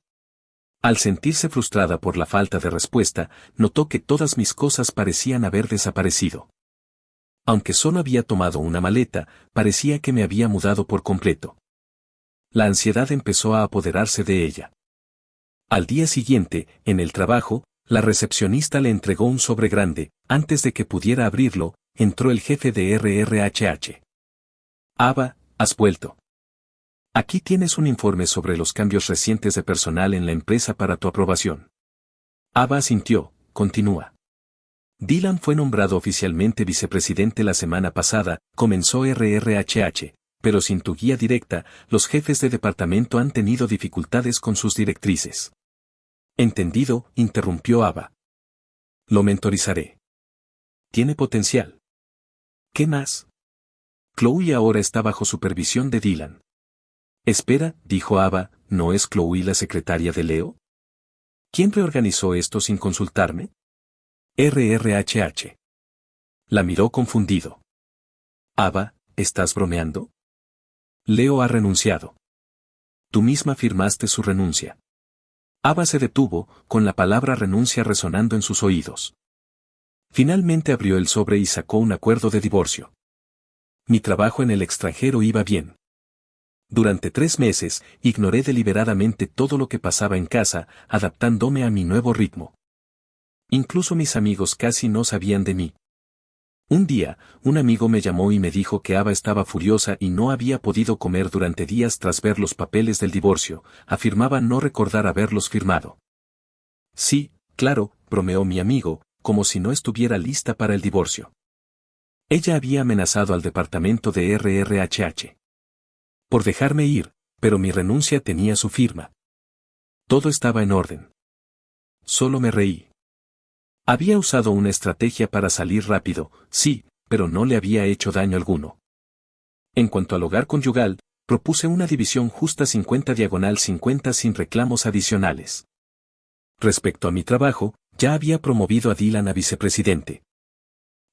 Al sentirse frustrada por la falta de respuesta, notó que todas mis cosas parecían haber desaparecido. Aunque solo había tomado una maleta, parecía que me había mudado por completo. La ansiedad empezó a apoderarse de ella. Al día siguiente, en el trabajo, la recepcionista le entregó un sobre grande. Antes de que pudiera abrirlo, entró el jefe de RRHH. Ava, has vuelto. Aquí tienes un informe sobre los cambios recientes de personal en la empresa para tu aprobación. Ava asintió, continúa. Dylan fue nombrado oficialmente vicepresidente la semana pasada, comenzó RRHH, pero sin tu guía directa, los jefes de departamento han tenido dificultades con sus directrices. Entendido, interrumpió Ava. Lo mentorizaré. Tiene potencial. ¿Qué más? Chloe ahora está bajo supervisión de Dylan. Espera, dijo Ava, ¿no es Chloe la secretaria de Leo? ¿Quién reorganizó esto sin consultarme? RRHH. La miró confundido. Ava, ¿estás bromeando? Leo ha renunciado. Tú misma firmaste su renuncia. Ava se detuvo, con la palabra renuncia resonando en sus oídos. Finalmente abrió el sobre y sacó un acuerdo de divorcio. Mi trabajo en el extranjero iba bien. Durante 3 meses, ignoré deliberadamente todo lo que pasaba en casa, adaptándome a mi nuevo ritmo. Incluso mis amigos casi no sabían de mí. Un día, un amigo me llamó y me dijo que Ava estaba furiosa y no había podido comer durante días tras ver los papeles del divorcio, afirmaba no recordar haberlos firmado. Sí, claro, bromeó mi amigo, como si no estuviera lista para el divorcio. Ella había amenazado al departamento de RRHH. Por dejarme ir, pero mi renuncia tenía su firma. Todo estaba en orden. Solo me reí. Había usado una estrategia para salir rápido, sí, pero no le había hecho daño alguno. En cuanto al hogar conyugal, propuse una división justa 50/50 sin reclamos adicionales. Respecto a mi trabajo, ya había promovido a Dylan a vicepresidente.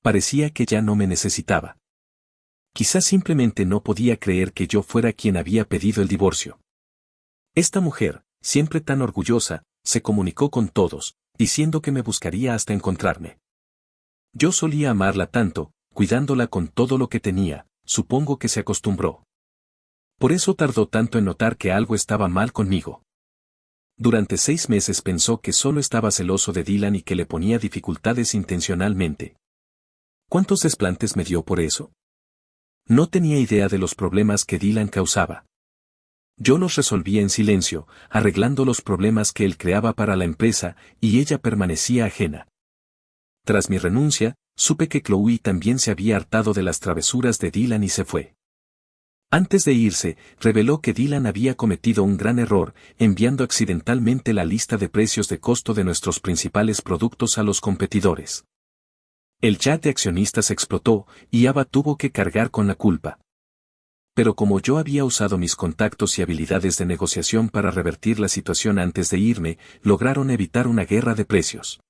Parecía que ya no me necesitaba. Quizás simplemente no podía creer que yo fuera quien había pedido el divorcio. Esta mujer, siempre tan orgullosa, se comunicó con todos, diciendo que me buscaría hasta encontrarme. Yo solía amarla tanto, cuidándola con todo lo que tenía, supongo que se acostumbró. Por eso tardó tanto en notar que algo estaba mal conmigo. Durante 6 meses pensó que solo estaba celoso de Dylan y que le ponía dificultades intencionalmente. ¿Cuántos desplantes me dio por eso? No tenía idea de los problemas que Dylan causaba. Yo los resolvía en silencio, arreglando los problemas que él creaba para la empresa, y ella permanecía ajena. Tras mi renuncia, supe que Chloe también se había hartado de las travesuras de Dylan y se fue. Antes de irse, reveló que Dylan había cometido un gran error, enviando accidentalmente la lista de precios de costo de nuestros principales productos a los competidores. El chat de accionistas explotó, y Ava tuvo que cargar con la culpa. Pero como yo había usado mis contactos y habilidades de negociación para revertir la situación antes de irme, lograron evitar una guerra de precios.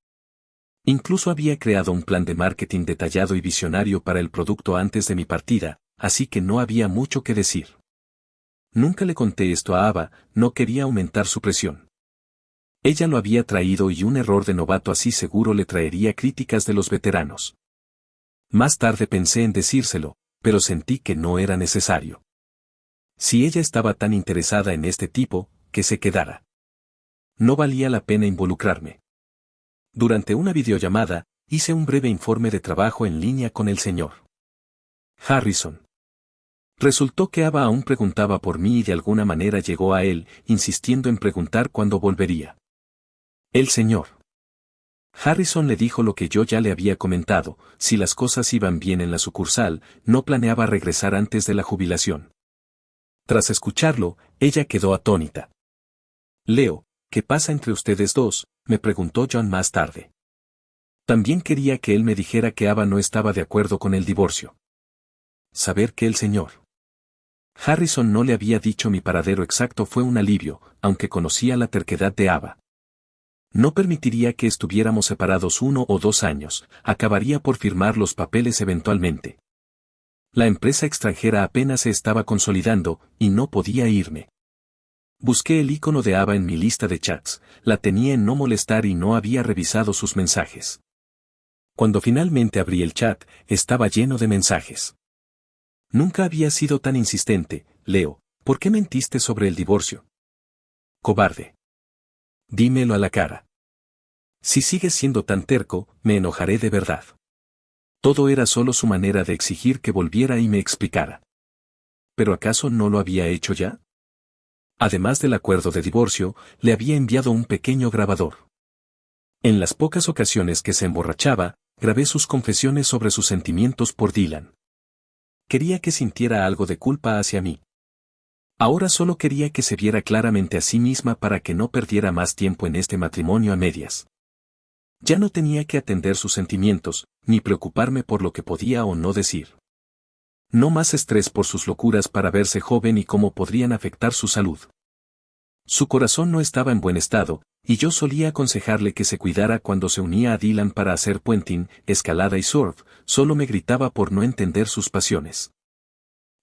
Incluso había creado un plan de marketing detallado y visionario para el producto antes de mi partida, así que no había mucho que decir. Nunca le conté esto a Ava, no quería aumentar su presión. Ella lo había traído y un error de novato así seguro le traería críticas de los veteranos. Más tarde pensé en decírselo, pero sentí que no era necesario. Si ella estaba tan interesada en este tipo, que se quedara. No valía la pena involucrarme. Durante una videollamada, hice un breve informe de trabajo en línea con el señor Harrison. Resultó que Ava aún preguntaba por mí y de alguna manera llegó a él, insistiendo en preguntar cuándo volvería. El señor Harrison le dijo lo que yo ya le había comentado, si las cosas iban bien en la sucursal, no planeaba regresar antes de la jubilación. Tras escucharlo, ella quedó atónita. Leo, ¿qué pasa entre ustedes dos?, me preguntó John más tarde. También quería que él me dijera que Ava no estaba de acuerdo con el divorcio. Saber que el señor Harrison no le había dicho mi paradero exacto fue un alivio, aunque conocía la terquedad de Ava. No permitiría que estuviéramos separados 1 o 2 años, acabaría por firmar los papeles eventualmente. La empresa extranjera apenas se estaba consolidando, y no podía irme. Busqué el icono de Ava en mi lista de chats, la tenía en no molestar y no había revisado sus mensajes. Cuando finalmente abrí el chat, estaba lleno de mensajes. Nunca había sido tan insistente, Leo, ¿por qué mentiste sobre el divorcio? Cobarde. Dímelo a la cara. Si sigues siendo tan terco, me enojaré de verdad. Todo era solo su manera de exigir que volviera y me explicara. ¿Pero acaso no lo había hecho ya? Además del acuerdo de divorcio, le había enviado un pequeño grabador. En las pocas ocasiones que se emborrachaba, grabé sus confesiones sobre sus sentimientos por Dylan. Quería que sintiera algo de culpa hacia mí. Ahora solo quería que se viera claramente a sí misma para que no perdiera más tiempo en este matrimonio a medias. Ya no tenía que atender sus sentimientos, ni preocuparme por lo que podía o no decir. No más estrés por sus locuras para verse joven y cómo podrían afectar su salud. Su corazón no estaba en buen estado, y yo solía aconsejarle que se cuidara cuando se unía a Dylan para hacer puenting, escalada y surf, solo me gritaba por no entender sus pasiones.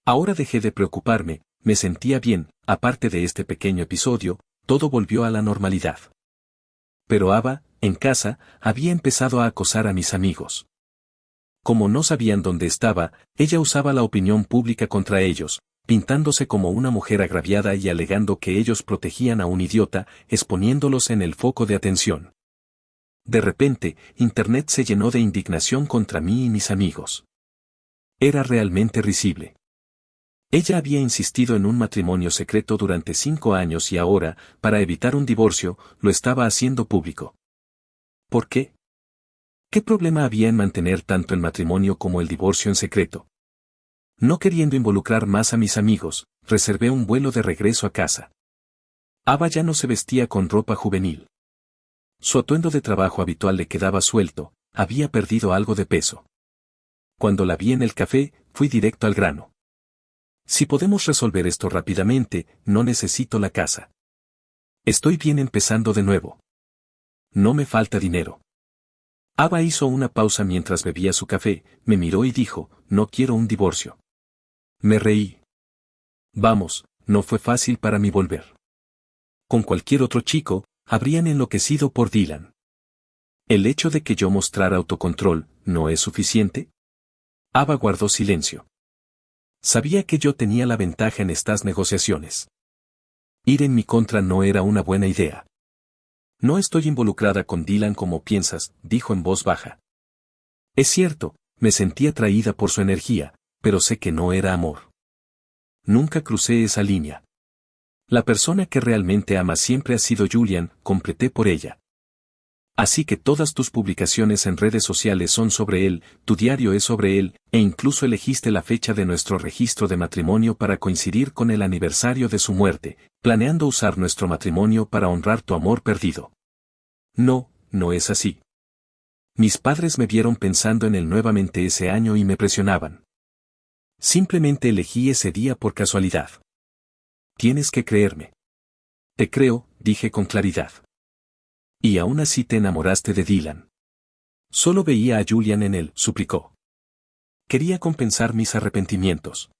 Ahora dejé de preocuparme, me sentía bien, aparte de este pequeño episodio, todo volvió a la normalidad. Pero Ava, en casa, había empezado a acosar a mis amigos. Como no sabían dónde estaba, ella usaba la opinión pública contra ellos, pintándose como una mujer agraviada y alegando que ellos protegían a un idiota, exponiéndolos en el foco de atención. De repente, Internet se llenó de indignación contra mí y mis amigos. Era realmente risible. Ella había insistido en un matrimonio secreto durante 5 años y ahora, para evitar un divorcio, lo estaba haciendo público. ¿Por qué? ¿Qué problema había en mantener tanto el matrimonio como el divorcio en secreto? No queriendo involucrar más a mis amigos, reservé un vuelo de regreso a casa. Ava ya no se vestía con ropa juvenil. Su atuendo de trabajo habitual le quedaba suelto, había perdido algo de peso. Cuando la vi en el café, fui directo al grano. Si podemos resolver esto rápidamente, no necesito la casa. Estoy bien empezando de nuevo. No me falta dinero. Ava hizo una pausa mientras bebía su café, me miró y dijo, no quiero un divorcio. Me reí. Vamos, no fue fácil para mí volver. Con cualquier otro chico, habrían enloquecido por Dylan. ¿El hecho de que yo mostrara autocontrol, no es suficiente? Ava guardó silencio. Sabía que yo tenía la ventaja en estas negociaciones. Ir en mi contra no era una buena idea. No estoy involucrada con Dylan como piensas, dijo en voz baja. Es cierto, me sentí atraída por su energía, pero sé que no era amor. Nunca crucé esa línea. La persona que realmente ama siempre ha sido Julian, completé por ella. Así que todas tus publicaciones en redes sociales son sobre él, tu diario es sobre él, e incluso elegiste la fecha de nuestro registro de matrimonio para coincidir con el aniversario de su muerte, planeando usar nuestro matrimonio para honrar tu amor perdido. No, no es así. Mis padres me vieron pensando en él nuevamente ese año y me presionaban. Simplemente elegí ese día por casualidad. Tienes que creerme. Te creo, dije con claridad. Y aún así te enamoraste de Dylan. Solo veía a Julian en él, suplicó. Quería compensar mis arrepentimientos.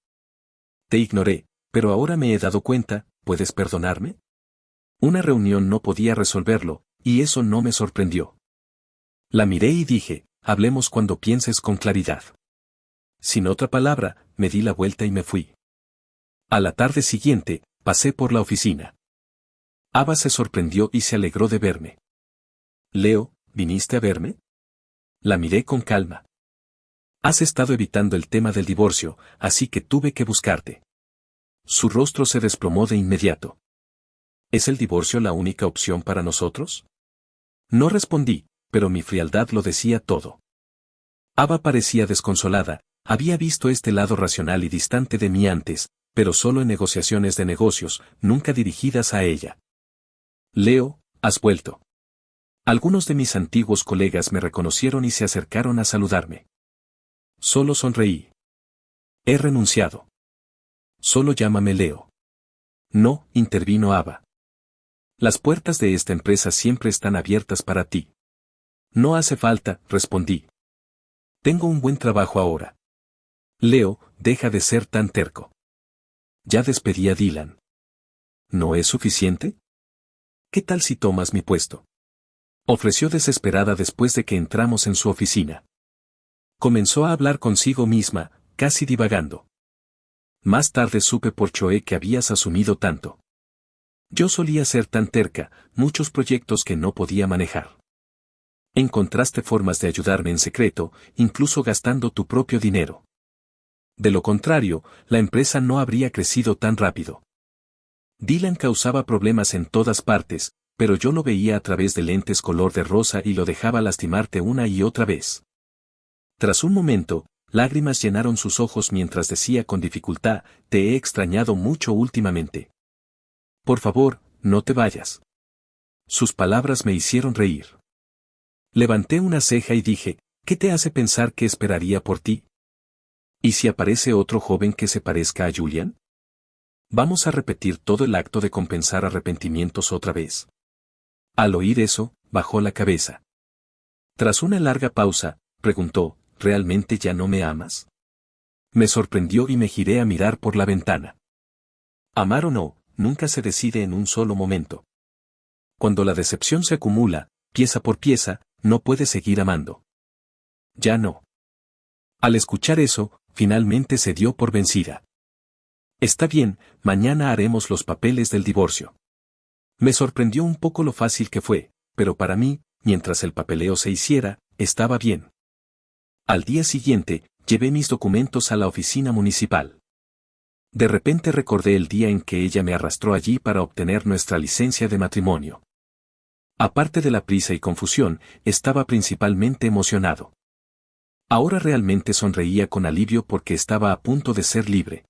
Te ignoré, pero ahora me he dado cuenta, ¿puedes perdonarme? Una reunión no podía resolverlo, y eso no me sorprendió. La miré y dije, hablemos cuando pienses con claridad. Sin otra palabra, me di la vuelta y me fui. A la tarde siguiente, pasé por la oficina. Ava se sorprendió y se alegró de verme. Leo, ¿viniste a verme? La miré con calma. Has estado evitando el tema del divorcio, así que tuve que buscarte. Su rostro se desplomó de inmediato. ¿Es el divorcio la única opción para nosotros? No respondí, pero mi frialdad lo decía todo. Ava parecía desconsolada, había visto este lado racional y distante de mí antes, pero solo en negociaciones de negocios, nunca dirigidas a ella. Leo, has vuelto. Algunos de mis antiguos colegas me reconocieron y se acercaron a saludarme. Solo sonreí. He renunciado. Solo llámame Leo. No, intervino Ava. Las puertas de esta empresa siempre están abiertas para ti. No hace falta, respondí. Tengo un buen trabajo ahora. Leo, deja de ser tan terco. Ya despedí a Dylan. ¿No es suficiente? ¿Qué tal si tomas mi puesto? Ofreció desesperada después de que entramos en su oficina. Comenzó a hablar consigo misma, casi divagando. Más tarde supe por Choe que habías asumido tanto. Yo solía ser tan terca, muchos proyectos que no podía manejar. Encontraste formas de ayudarme en secreto, incluso gastando tu propio dinero. De lo contrario, la empresa no habría crecido tan rápido. Dylan causaba problemas en todas partes, pero yo lo veía a través de lentes color de rosa y lo dejaba lastimarte una y otra vez. Tras un momento, Lágrimas llenaron sus ojos mientras decía con dificultad, te he extrañado mucho últimamente. Por favor, no te vayas. Sus palabras me hicieron reír. Levanté una ceja y dije, ¿qué te hace pensar que esperaría por ti? ¿Y si aparece otro joven que se parezca a Julian? Vamos a repetir todo el acto de compensar arrepentimientos otra vez. Al oír eso, bajó la cabeza. Tras una larga pausa, preguntó, ¿realmente ya no me amas? Me sorprendió y me giré a mirar por la ventana. Amar o no, nunca se decide en un solo momento. Cuando la decepción se acumula, pieza por pieza, no puedes seguir amando. Ya no. Al escuchar eso, finalmente se dio por vencida. Está bien, mañana haremos los papeles del divorcio. Me sorprendió un poco lo fácil que fue, pero para mí, mientras el papeleo se hiciera, estaba bien. Al día siguiente, llevé mis documentos a la oficina municipal. De repente recordé el día en que ella me arrastró allí para obtener nuestra licencia de matrimonio. Aparte de la prisa y confusión, estaba principalmente emocionado. Ahora realmente sonreía con alivio porque estaba a punto de ser libre.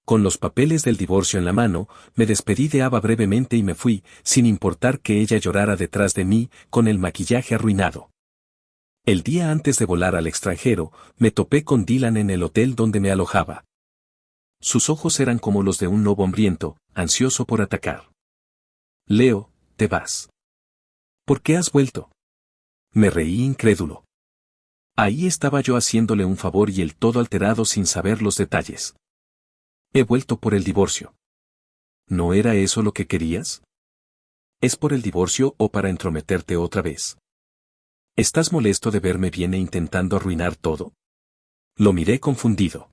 Con los papeles del divorcio en la mano, me despedí de Ava brevemente y me fui, sin importar que ella llorara detrás de mí, con el maquillaje arruinado. El día antes de volar al extranjero, me topé con Dylan en el hotel donde me alojaba. Sus ojos eran como los de un lobo hambriento, ansioso por atacar. Leo, te vas. ¿Por qué has vuelto? Me reí incrédulo. Ahí estaba yo haciéndole un favor y él todo alterado sin saber los detalles. He vuelto por el divorcio. ¿No era eso lo que querías? ¿Es por el divorcio o para entrometerte otra vez? ¿Estás molesto de verme viene intentando arruinar todo? Lo miré confundido.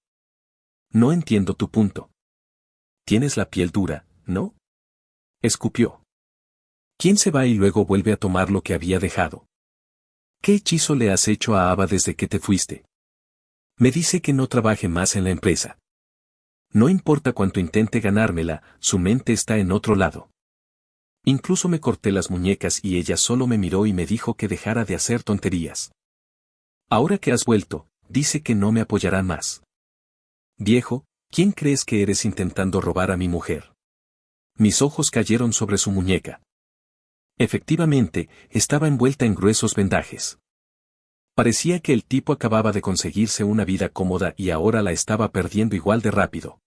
No entiendo tu punto. Tienes la piel dura, ¿no? Escupió. ¿Quién se va y luego vuelve a tomar lo que había dejado? ¿Qué hechizo le has hecho a Ava desde que te fuiste? Me dice que no trabaje más en la empresa. No importa cuánto intente ganármela, su mente está en otro lado. Incluso me corté las muñecas y ella solo me miró y me dijo que dejara de hacer tonterías. Ahora que has vuelto, dice que no me apoyará más. Viejo, ¿quién crees que eres intentando robar a mi mujer? Mis ojos cayeron sobre su muñeca. Efectivamente, estaba envuelta en gruesos vendajes. Parecía que el tipo acababa de conseguirse una vida cómoda y ahora la estaba perdiendo igual de rápido.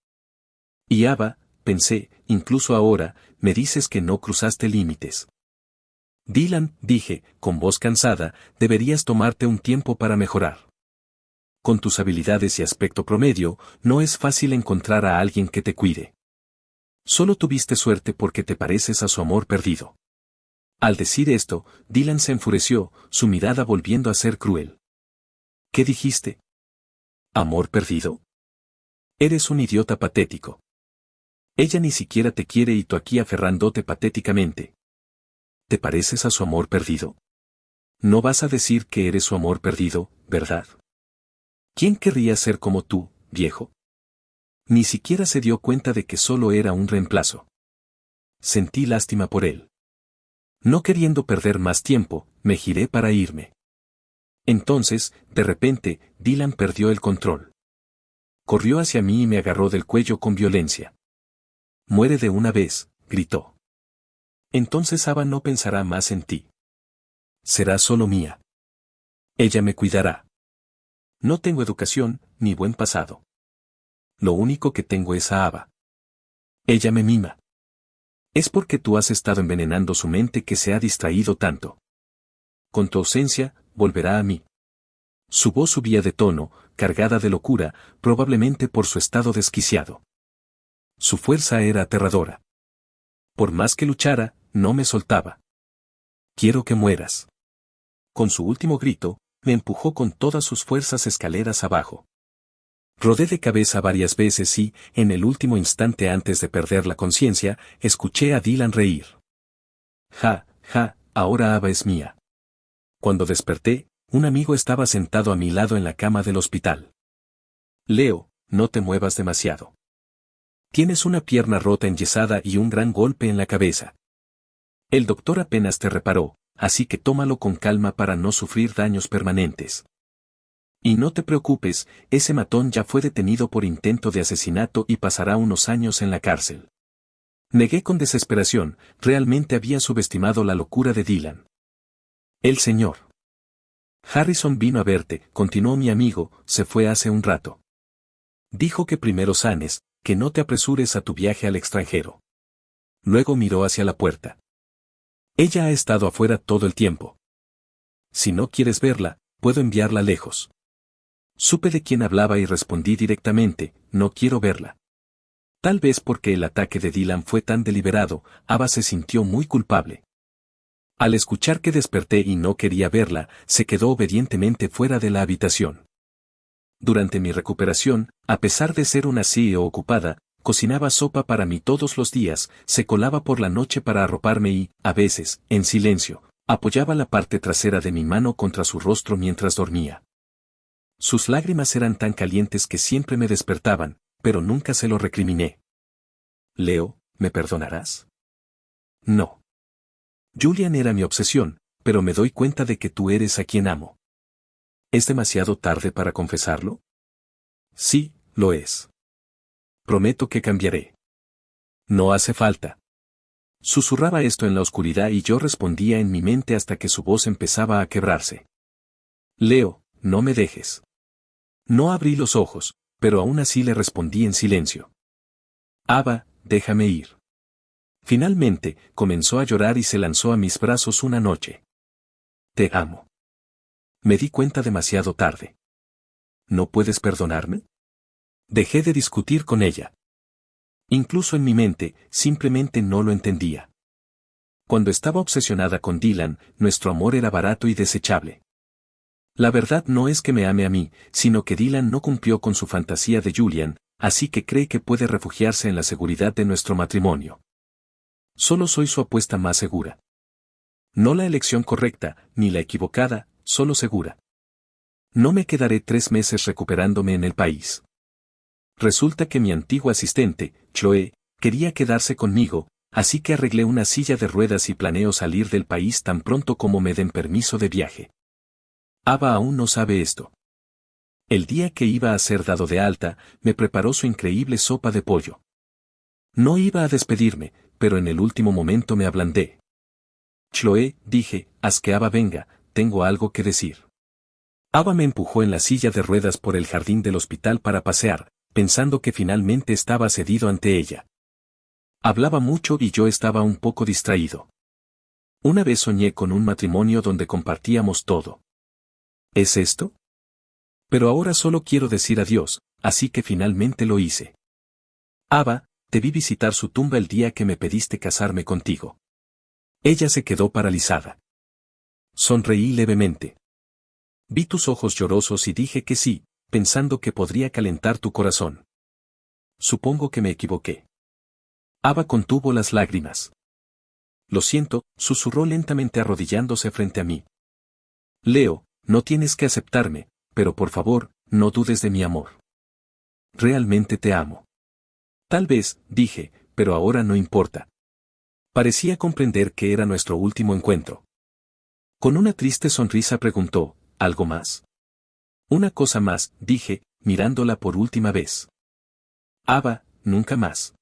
Y Ava, pensé, incluso ahora, me dices que no cruzaste límites. Dylan, dije, con voz cansada, deberías tomarte un tiempo para mejorar. Con tus habilidades y aspecto promedio, no es fácil encontrar a alguien que te cuide. Solo tuviste suerte porque te pareces a su amor perdido. Al decir esto, Dylan se enfureció, su mirada volviendo a ser cruel. ¿Qué dijiste? ¿Amor perdido? Eres un idiota patético. Ella ni siquiera te quiere y tú aquí aferrándote patéticamente. ¿Te pareces a su amor perdido? No vas a decir que eres su amor perdido, ¿verdad? ¿Quién querría ser como tú, viejo? Ni siquiera se dio cuenta de que solo era un reemplazo. Sentí lástima por él. No queriendo perder más tiempo, me giré para irme. Entonces, de repente, Dylan perdió el control. Corrió hacia mí y me agarró del cuello con violencia. «Muere de una vez», gritó. «Entonces Ava no pensará más en ti. Será solo mía. Ella me cuidará. No tengo educación, ni buen pasado. Lo único que tengo es a Ava. Ella me mima. Es porque tú has estado envenenando su mente que se ha distraído tanto. Con tu ausencia, volverá a mí». Su voz subía de tono, cargada de locura, probablemente por su estado desquiciado. Su fuerza era aterradora. Por más que luchara, no me soltaba. «Quiero que mueras». Con su último grito, me empujó con todas sus fuerzas escaleras abajo. Rodé de cabeza varias veces y, en el último instante antes de perder la conciencia, escuché a Dylan reír. «Ja, ja, ahora Ava es mía». Cuando desperté, un amigo estaba sentado a mi lado en la cama del hospital. «Leo, no te muevas demasiado. Tienes una pierna rota enyesada y un gran golpe en la cabeza. El doctor apenas te reparó, así que tómalo con calma para no sufrir daños permanentes». Y no te preocupes, ese matón ya fue detenido por intento de asesinato y pasará unos años en la cárcel. Negué con desesperación, realmente había subestimado la locura de Dylan. El señor Harrison vino a verte, continuó mi amigo, se fue hace un rato. Dijo que primero sanes, que no te apresures a tu viaje al extranjero. Luego miró hacia la puerta. Ella ha estado afuera todo el tiempo. Si no quieres verla, puedo enviarla lejos. Supe de quién hablaba y respondí directamente, no quiero verla. Tal vez porque el ataque de Dylan fue tan deliberado, Ava se sintió muy culpable. Al escuchar que desperté y no quería verla, se quedó obedientemente fuera de la habitación. Durante mi recuperación, a pesar de ser una CEO ocupada, cocinaba sopa para mí todos los días, se colaba por la noche para arroparme y, a veces, en silencio, apoyaba la parte trasera de mi mano contra su rostro mientras dormía. Sus lágrimas eran tan calientes que siempre me despertaban, pero nunca se lo recriminé. Leo, ¿me perdonarás? No. Julian era mi obsesión, pero me doy cuenta de que tú eres a quien amo. ¿Es demasiado tarde para confesarlo? Sí, lo es. Prometo que cambiaré. No hace falta. Susurraba esto en la oscuridad y yo respondía en mi mente hasta que su voz empezaba a quebrarse. Leo, no me dejes. No abrí los ojos, pero aún así le respondí en silencio. Ava, déjame ir. Finalmente, comenzó a llorar y se lanzó a mis brazos una noche. Te amo. Me di cuenta demasiado tarde. ¿No puedes perdonarme? Dejé de discutir con ella. Incluso en mi mente, simplemente no lo entendía. Cuando estaba obsesionada con Dylan, nuestro amor era barato y desechable. La verdad no es que me ame a mí, sino que Dylan no cumplió con su fantasía de Julian, así que cree que puede refugiarse en la seguridad de nuestro matrimonio. Solo soy su apuesta más segura. No la elección correcta, ni la equivocada, solo segura. No me quedaré 3 meses recuperándome en el país. Resulta que mi antiguo asistente, Chloe, quería quedarse conmigo, así que arreglé una silla de ruedas y planeo salir del país tan pronto como me den permiso de viaje. Ava aún no sabe esto. El día que iba a ser dado de alta, me preparó su increíble sopa de pollo. No iba a despedirme, pero en el último momento me ablandé. Chloe, dije, haz que Ava venga, tengo algo que decir. Ava me empujó en la silla de ruedas por el jardín del hospital para pasear, pensando que finalmente estaba cedido ante ella. Hablaba mucho y yo estaba un poco distraído. Una vez soñé con un matrimonio donde compartíamos todo. ¿Es esto? Pero ahora solo quiero decir adiós, así que finalmente lo hice. Ava, te vi visitar su tumba el día que me pediste casarme contigo. Ella se quedó paralizada. Sonreí levemente. Vi tus ojos llorosos y dije que sí, pensando que podría calentar tu corazón. Supongo que me equivoqué. Ava contuvo las lágrimas. Lo siento, susurró lentamente arrodillándose frente a mí. Leo, no tienes que aceptarme, pero por favor, no dudes de mi amor. Realmente te amo. Tal vez, dije, pero ahora no importa. Parecía comprender que era nuestro último encuentro. Con una triste sonrisa preguntó, ¿algo más? Una cosa más, dije, mirándola por última vez. Ava, nunca más.